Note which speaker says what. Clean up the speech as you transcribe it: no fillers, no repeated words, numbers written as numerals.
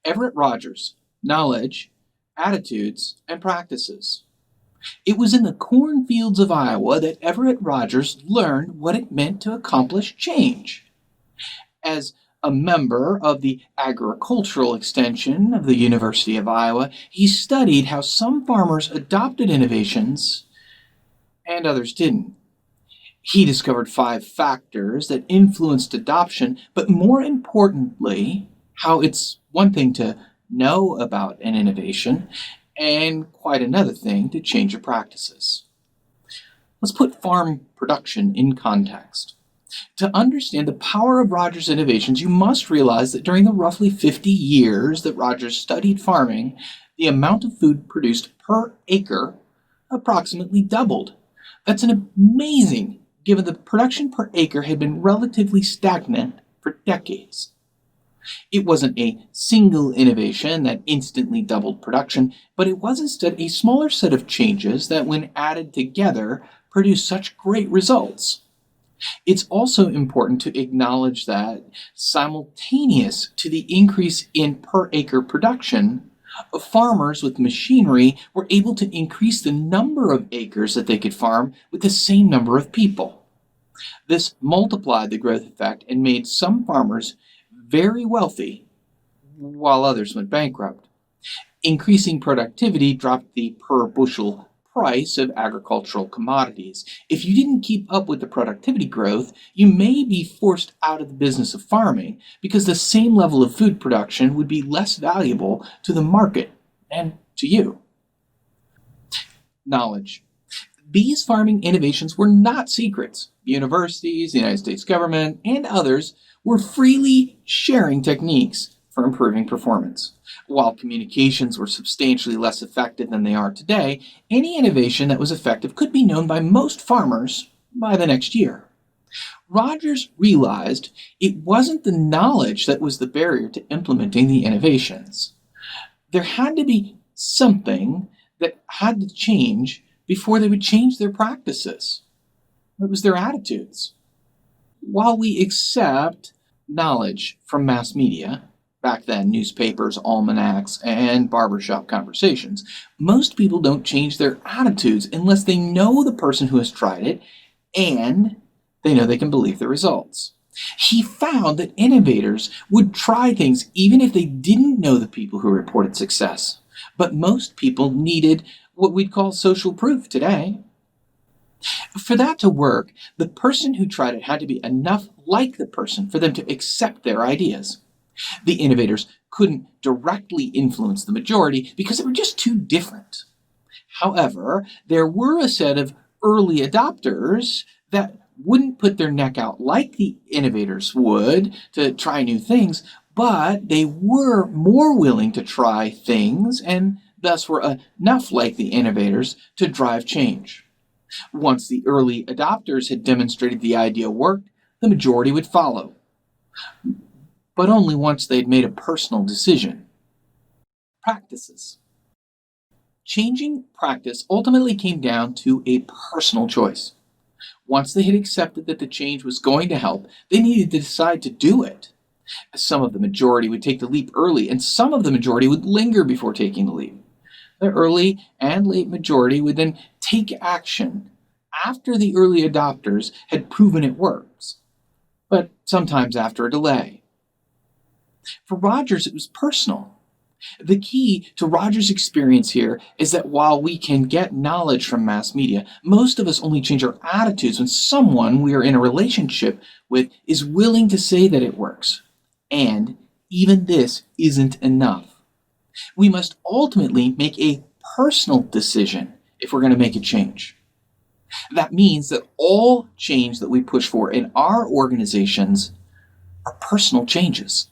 Speaker 1: Everett Rogers, Knowledge, Attitudes, and Practices. It was in the cornfields of Iowa that Everett Rogers learned what it meant to accomplish change. As a member of the agricultural extension of the University of Iowa, he studied how some farmers adopted innovations and others didn't. He discovered 5 factors that influenced adoption, but more importantly, how it's one thing to know about an innovation and quite another thing to change your practices. Let's put farm production in context. To understand the power of Rogers' innovations, you must realize that during the roughly 50 years that Rogers studied farming, the amount of food produced per acre approximately doubled. That's an amazing, given the production per acre had been relatively stagnant for decades. It wasn't a single innovation that instantly doubled production, but it was instead a smaller set of changes that, when added together, produced such great results. It's also important to acknowledge that, simultaneous to the increase in per acre production, farmers with machinery were able to increase the number of acres that they could farm with the same number of people. This multiplied the growth effect and made some farmers very wealthy, while others went bankrupt. Increasing productivity dropped the per bushel price of agricultural commodities. If you didn't keep up with the productivity growth, you may be forced out of the business of farming because the same level of food production would be less valuable to the market and to you. Knowledge. These farming innovations were not secrets. Universities, the United States government, and others were freely sharing techniques for improving performance. While communications were substantially less effective than they are today, any innovation that was effective could be known by most farmers by the next year. Rogers realized it wasn't the knowledge that was the barrier to implementing the innovations. There had to be something that had to change before they would change their practices. It was their attitudes. While we accept knowledge from mass media, back then newspapers, almanacs, and barbershop conversations, most people don't change their attitudes unless they know the person who has tried it and they know they can believe the results. He found that innovators would try things even if they didn't know the people who reported success. But most people needed what we'd call social proof today. For that to work, the person who tried it had to be enough like the person for them to accept their ideas. The innovators couldn't directly influence the majority because they were just too different. However, there were a set of early adopters that wouldn't put their neck out like the innovators would to try new things, but they were more willing to try things and thus were enough like the innovators to drive change. Once the early adopters had demonstrated the idea worked, the majority would follow, but only once they'd made a personal decision. Practices. Changing practice ultimately came down to a personal choice. Once they had accepted that the change was going to help, they needed to decide to do it. Some of the majority would take the leap early, and some of the majority would linger before taking the leap. The early and late majority would then take action after the early adopters had proven it works, but sometimes after a delay. For Rogers, it was personal. The key to Rogers' experience here is that while we can get knowledge from mass media, most of us only change our attitudes when someone we are in a relationship with is willing to say that it works. And even this isn't enough. We must ultimately make a personal decision if we're going to make a change. That means that all change that we push for in our organizations are personal changes.